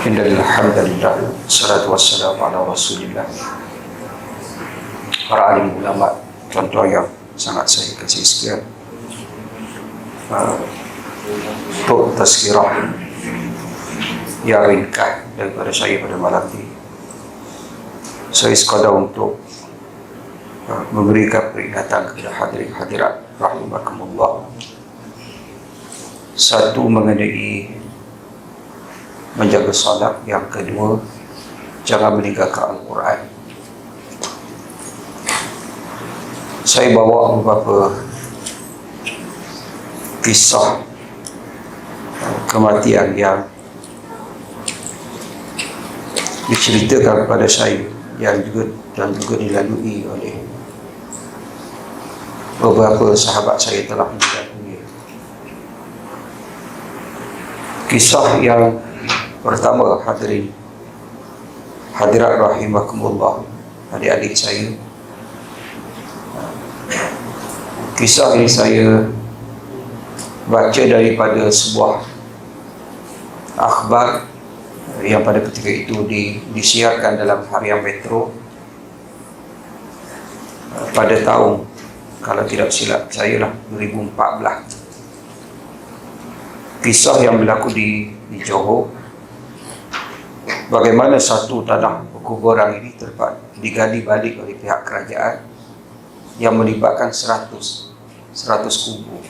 Alhamdulillah, salatu wassalamu ala rasulillah. Para alim ulama, contoh yang sangat saya kasih sekian untuk tazkirah yang ringkas daripada saya pada malam ini. Saya sekadar untuk memberikan peringatan kepada hadirin hadirat rahimakumullah. Satu, mengenai menjaga salat. Yang kedua, jangan meninggalkan Al-Quran. Saya bawa beberapa kisah kematian yang diceritakan kepada saya dan juga dilalui oleh beberapa sahabat saya telah meninggal dunia. Kisah yang pertama, hadirat rahimakumullah, adik-adik saya. Kisah ini saya baca daripada sebuah akhbar yang pada ketika itu disiarkan dalam harian Metro pada tahun, kalau tidak silap saya lah, 2014. Kisah yang berlaku di Johor, bagaimana satu tanah perkuburan ini digali balik oleh pihak kerajaan yang melibatkan 100 kubur.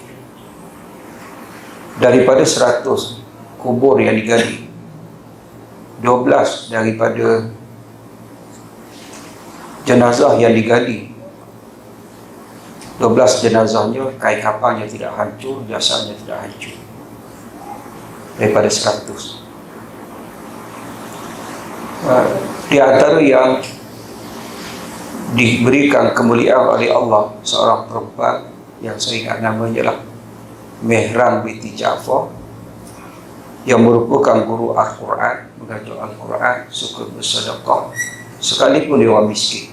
Daripada 100 kubur yang digali, 12 daripada jenazah yang digali, 12 jenazahnya kain kapalnya tidak hancur, jasadnya tidak hancur. Daripada 100, di antara yang diberikan kemuliaan oleh Allah, seorang perempuan yang saya ingat namanya lah Mehran binti Ja'far, yang merupakan guru Al-Quran, mengajar Al-Quran, suka bersedekah sekalipun dia orang miskin.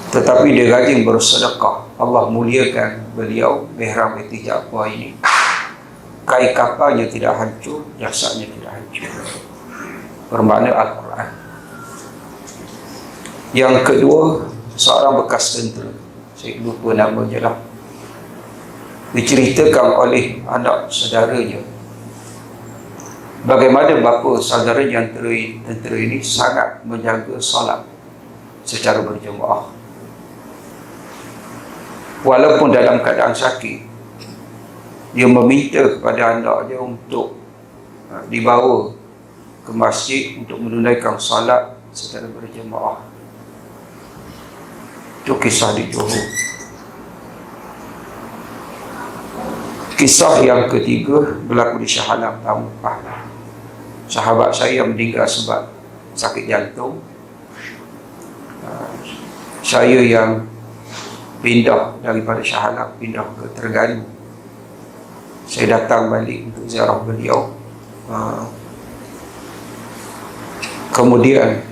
Tetapi dia rajin bersedekah. Allah muliakan beliau, Mehran binti Ja'far ini. Kain kapalnya tidak hancur, jasadnya tidak hancur. Bermakna Al-Quran. Yang kedua, seorang bekas tentera, saya lupa namanya lah, diceritakan oleh anak saudaranya bagaimana bapa saudara yang tentera ini sangat menjaga salat secara berjemaah. Walaupun dalam keadaan sakit, dia meminta kepada anaknya untuk dibawa ke masjid untuk menunaikan salat secara berjemaah. Itu kisah di Johor. Kisah yang ketiga berlaku di Shah Alam Tampah. Sahabat saya meninggal sebab sakit jantung. Saya yang pindah daripada Shah Alam, pindah ke Terengganu. Saya datang balik untuk ziarah beliau. Kemudian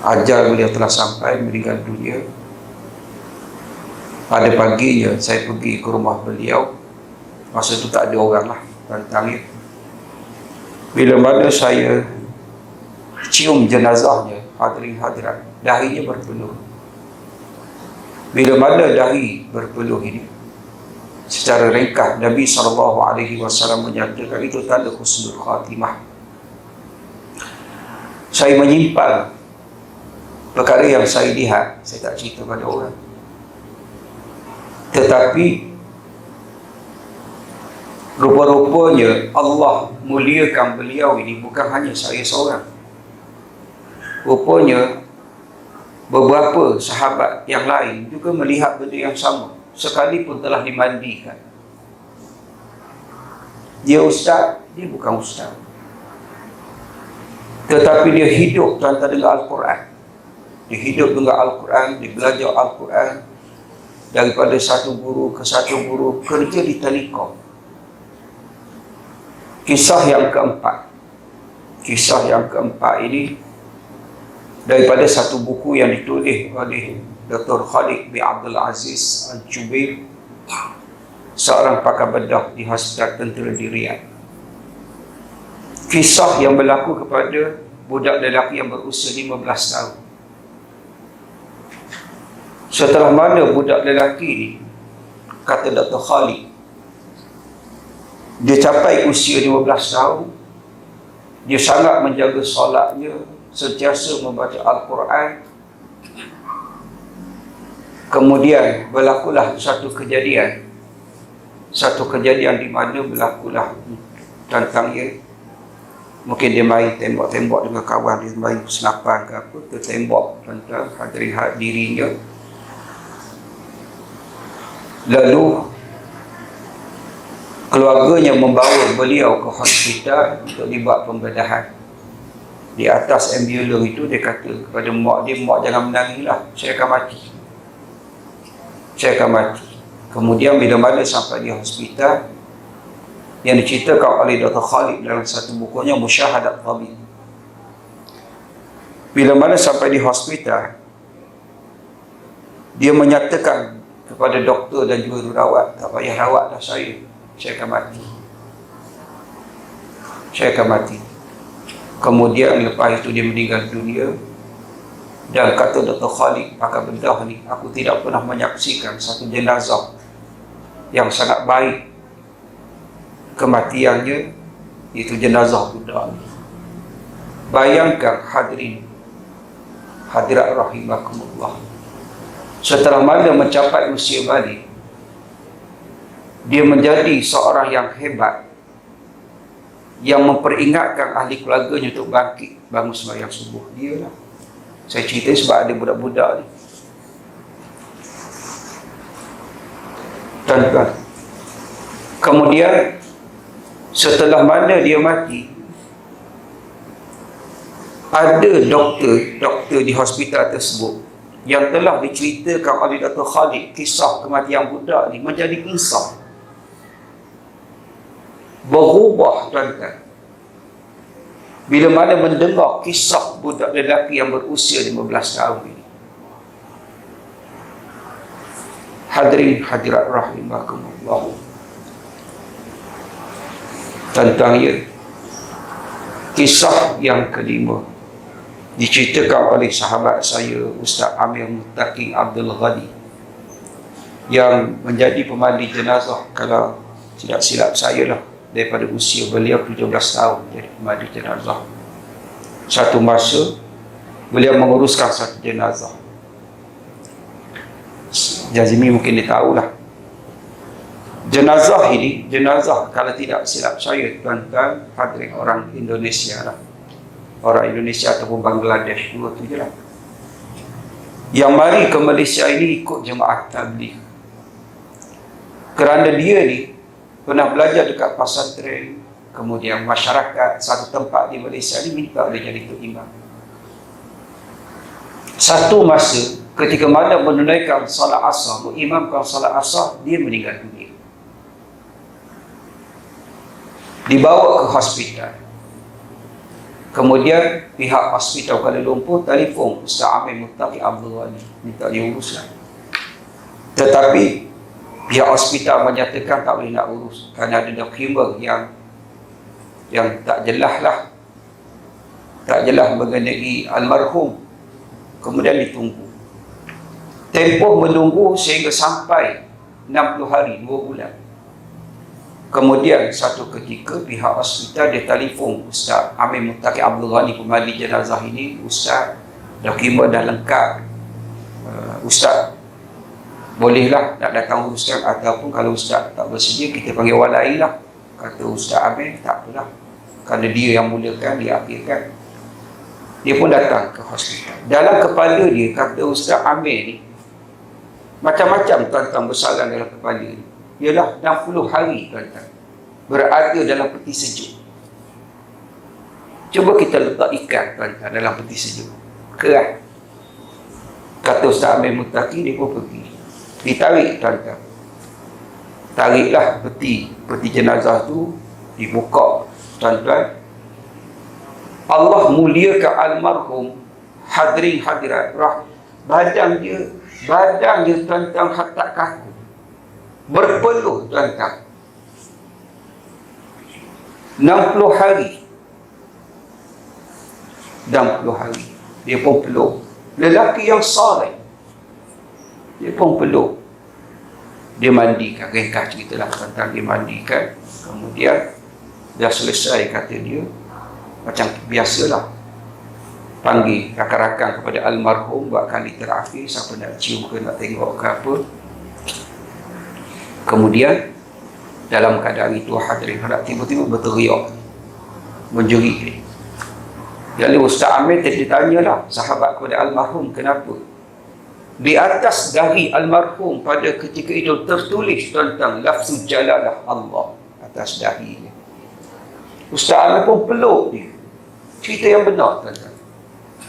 ajal beliau telah sampai, meninggal dunia. Pada paginya saya pergi ke rumah beliau. Masa itu tak ada orang lah, rantangnya. Bila mana saya cium jenazahnya, hadirin hadirat, dahinya berpeluh. Bila mana dahi berpeluh ini, secara ringkas Nabi SAW menyatakan itu tanda husnul khatimah. Saya menyimpan perkara yang saya lihat, saya tak cerita pada orang. Tetapi rupa-rupanya Allah muliakan beliau ini bukan hanya saya seorang. Rupanya beberapa sahabat yang lain juga melihat benda yang sama, sekalipun telah dimandikan. Dia ustaz, dia bukan ustaz, tetapi dia hidup tanpa dengan Al-Quran. Dia hidup dengan Al-Quran, dia belajar Al-Quran daripada satu guru ke satu guru, kerja di Telekom. Kisah yang keempat ini daripada satu buku yang ditulis oleh Dr. Khalid bin Abdul Aziz Al-Jubair, seorang pakar bedah di Hospital Tentera di Riyadh. Kisah yang berlaku kepada budak lelaki yang berusia 15 tahun. Setelah mana budak lelaki ni, kata Dr. Khalid, dia capai usia 15 tahun, dia sangat menjaga solatnya, sentiasa membaca Al-Quran. Kemudian berlakulah satu kejadian di mana berlakulah tentang ia. Mungkin dia main tembak-tembak dengan kawan dia, main senapan ke apa, tertembak tentang dirinya. Lalu keluarganya membawa beliau ke hospital untuk dibuat pembedahan. Di atas ambulans itu dia kata kepada mak dia, mak jangan menangislah, saya akan mati. Kemudian bila mana sampai di hospital, yang diceritakan oleh Dr. Khalid dalam satu bukunya Musyahadat Tabib, bila mana sampai di hospital, dia menyatakan kepada doktor dan juga jururawat, tak payah rawat dah saya akan mati. Kemudian lepas itu dia meninggal dunia. Dan kata Dr. Khalid, pakar bedah ni, aku tidak pernah menyaksikan satu jenazah yang sangat baik kematiannya, itu jenazah budak. Bayangkan hadirat rahimakumullah, setelah mana mencapai usia balik, dia menjadi seorang yang hebat, yang memperingatkan ahli keluarganya untuk bangkit bangun sembahyang subuh. Dia lah, saya cerita sebab ada budak-budak ni. Tuan-tuan, kemudian setelah mana dia mati, ada doktor di hospital tersebut yang telah diceritakan oleh Dr. Khalid kisah kematian budak ni menjadi insaf, berubah. Tuan-tuan, bila mana mendengar kisah budak lelaki yang berusia 15 tahun ini. Hadirin hadirat rahimakumullah, tentang kisah yang kelima diceritakan oleh sahabat saya Ustaz Amir Muttaqi Abdul Ghani, yang menjadi pemandu jenazah, kalau tidak silap saya lah, daripada usia beliau 17 tahun jadi pemandu jenazah. Satu masa beliau menguruskan satu jenazah. Jazimi mungkin dia tahulah. Jenazah ini, kalau tidak silap saya, tuan-tuan hadirin, orang Indonesia lah. Orang Indonesia ataupun Bangladesh, dua tu je lah, yang mari ke Malaysia ini ikut jemaah tabligh. Kerana dia ni pernah belajar dekat pesantren, kemudian masyarakat satu tempat di Malaysia ni minta dia jadi tok imam. Satu masa ketika mana menunaikan salat asar, mengimamkan salat asar, dia meninggal dunia. Dibawa ke hospital. Kemudian pihak hospital Kuala Lumpur telefon Ustaz Amir Muttaqi Abdul Ghani, minta diuruskan. Tetapi pihak hospital menyatakan tak boleh nak urus kerana ada dokumen yang tak jelas lah, tak jelas mengenai almarhum. Kemudian ditunggu, tempoh menunggu sehingga sampai 60 hari, 2 bulan. Kemudian satu ketika pihak hospital dia telefon Ustaz Amir Muttaqi Abdul Ghani, pemandu jenazah ini, Ustaz, dokumen dah lengkap, Ustaz bolehlah nak datang uruskan, ataupun kalau Ustaz tak bersedia kita panggil walai lah. Kata Ustaz Amir, tak apalah, kerana dia yang mulakan, dia akhirkan. Dia pun datang ke hospital. Dalam kepala dia, kata Ustaz Amir ni, macam-macam tuan-tuan bersalah dalam kepala ni. Ialah 60 hari tuan-tuan berada dalam peti sejuk. Cuba kita letak ikan tuan-tuan dalam peti sejuk, keras. Kata Ustaz Amir Muttaqi, dia pun pergi, ditarik tuan-tuan. Tariklah peti jenazah tu, dibuka tuan-tuan. Allah muliakan almarhum, hadirin hadirat, badan dia tuan-tuan hatta kaku, berpeluh tuan-tuan. 60 hari 60 hari. Dia pun peluk. Lelaki yang saleh, dia pun peluk. Dia mandikan, ringkas ceritalah tentang dia mandikan. Kemudian dah selesai, kata dia, macam biasalah, panggil rakan-rakan kepada almarhum buat kali terakhir, siapa nak cium ke, nak tengok ke apa. Kemudian dalam keadaan itu hadirin hendak tiba-tiba berteriak, menjerit dia. Jadi Ustaz Amir tadi tanyalah sahabat kepada almarhum, kenapa? Di atas dahi almarhum pada ketika itu tertulis tentang lafzu jalalah Allah atas dahi dia. Ustaz Amir pun peluk dia. Cerita yang benar, tuan-tuan.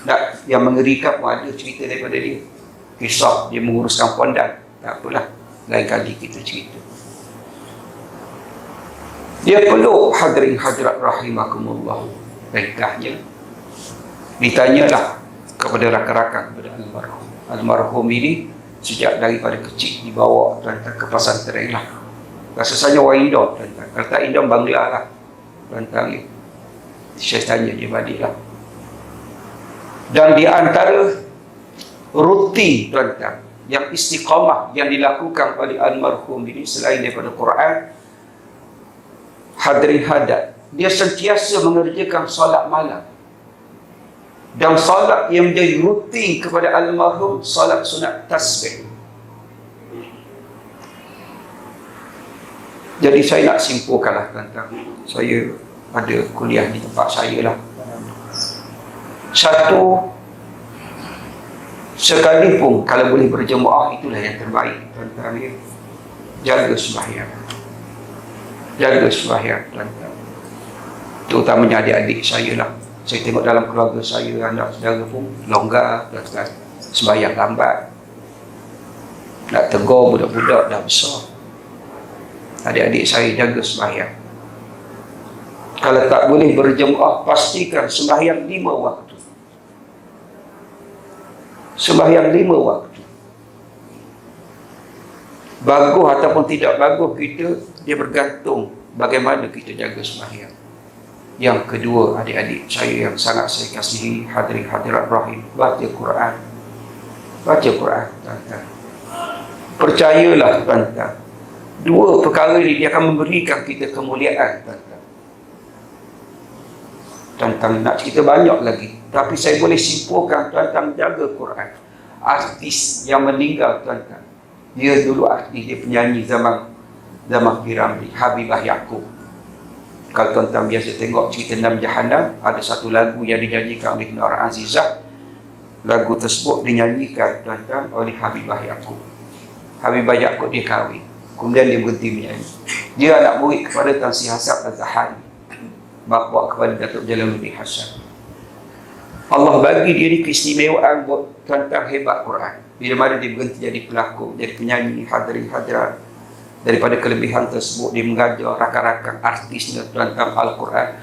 Tak, yang mengerikan pun ada cerita daripada dia. Kisah dia menguruskan pondan. Tak apalah, lain kali kita cerita. Dia peluk hadirin hadirat rahimakumullah. Ringkasnya ditanyalah kepada rakan-rakan kepada almarhum. Almarhum ini sejak daripada kecil dibawa tuan-tuan ke pesantren lah. Rasa saja orang Indon, tuan-tuan. Kalau tak Indon, Bangla lah, tuan-tuan ni. Saya tanya dia balik lah. Dan di antara rutin, tuan-tuan, yang istiqamah yang dilakukan oleh almarhum ini selain daripada Quran, hadirin hadat, dia sentiasa mengerjakan solat malam. Dan solat yang menjadi rutin kepada almarhum, solat sunat tasbih. Jadi saya nak simpulkanlah, tuan-tuan. Saya ada kuliah di tempat saya lah. Satu, sekalipun kalau boleh berjemaah, itulah yang terbaik, tuan-tuan ya. Jaga sembahyang. Jaga sembahyang, tuan-tuan. Terutamanya adik-adik saya lah. Saya tengok dalam keluarga saya, anak saudara pun longgar, tuan-tuan. Sembahyang lambat. Nak tegur budak-budak dah besar. Adik-adik saya jaga sembahyang. Kalau tak boleh berjemaah, pastikan sembahyang 5 waktu. Sembahyang 5 waktu. Bagus ataupun tidak bagus kita, dia bergantung bagaimana kita jaga sembahyang. Yang kedua, adik-adik saya yang sangat saya kasihi, hadirin hadirat rahim, baca Quran. Baca Quran, tuan-tuan. Percayalah, tuan-tuan, dua perkara ini dia akan memberikan kita kemuliaan, tuan-tuan. Tuan-tuan nak cerita banyak lagi, tapi saya boleh simpulkan, tuan-tuan jaga Quran. Artis yang meninggal, tuan-tuan, dia dulu artis, dia penyanyi zaman Piramli, Habibah Yaakob. Kalau tuan-tuan biasa tengok cerita Enam Jahanam, ada satu lagu yang dinyanyikan oleh Nora Azizah. Lagu tersebut dinyanyikan, tuan-tuan, oleh Habibah Yaakob. Habibah Yaakob dia kahwin, kemudian dia berhenti menyanyi. Dia anak murid kepada Tan Sri Hassan Az-Zahari, bapa kepada Datuk Jalaluddin Hasan. Allah bagi diri keistimewaan buat tuan-tuan hebat Quran. Bila mana dia berhenti jadi pelakon, jadi penyanyi, hadirin hadirat, daripada kelebihan tersebut dia mengajar rakan-rakan artisnya, tuan-tuan, Al-Quran.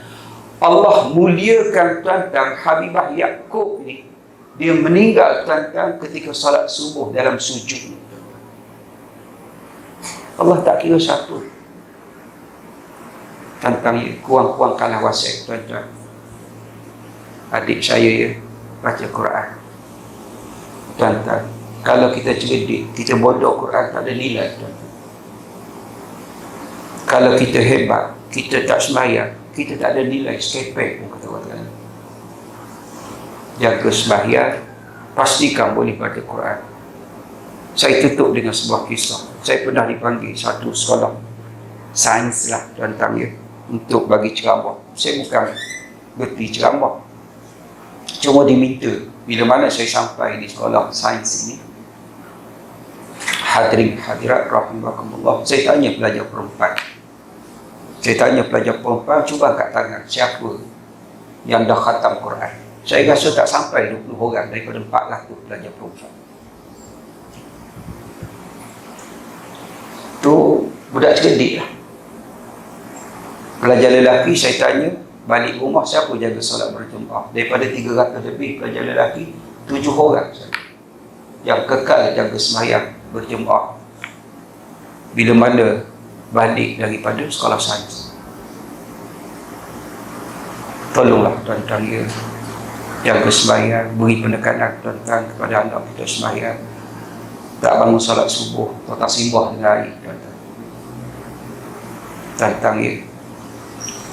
Allah muliakan, tuan-tuan, Habibah Yaakob ni. Dia meninggal, tuan-tuan, ketika salat subuh dalam sujud. Allah tak kira satu. Tuan-tuan, kurang-kurang kalah wasai, tuan-tuan. Adik saya ya, baca Quran. Tuan-tuan, kalau kita cerdik, kita bodoh, Quran tak ada nilai, tuan-tuan. Kalau kita hebat, kita tak sembahyang, kita tak ada nilai sekepek pun, kata orang. Jaga sembahyang, pastikan boleh baca Quran. Saya tutup dengan sebuah kisah. Saya pernah dipanggil satu sekolah sains lah, tuan-tuan ya, untuk bagi ceramah. Saya bukan berhenti ceramah, cuma diminta. Bila mana saya sampai di sekolah sains ini, hadirin hadirat rahimakumullah, saya tanya pelajar perempuan. Cuba angkat tangan, siapa yang dah khatam Quran? Saya rasa tak sampai 20 orang daripada 400 pelajar perempuan. Tu budak cerdik lah. Pelajar lelaki saya tanya, balik rumah siapa jaga solat berjemaah? Daripada 300 lebih pelajar lelaki, 7 orang saja yang kekal jaga sembahyang berjemaah bila mana balik daripada sekolah sains. Tolonglah, tuan-tuan ya, jaga sembahyang, beri penekanan tuan-tuan kepada anak kita sembahyang, tak bangun solat subuh atau tak simbah dengan air tuan-tuan. Tentang ia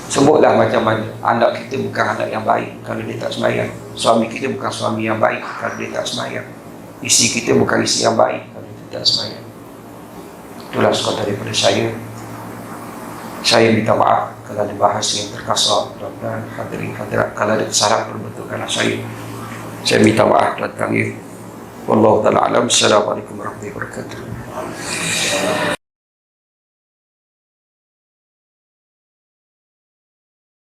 sebutlah macam mana anak kita bukan anak yang baik kalau dia tak sembahyang, suami kita bukan suami yang baik kalau dia tak sembahyang, isteri kita bukan isteri yang baik kalau dia tak sembahyang. Itulah sekadar daripada saya. Saya minta maaf kalau ada bahasa yang terkasar tuan-tuan hadirin hadirat, kalau ada kesalahan perbetulkanlah saya minta maaf tuan-tuan ya. Wallahu ta'ala alam. Assalamualaikum warahmatullahi wabarakatuh.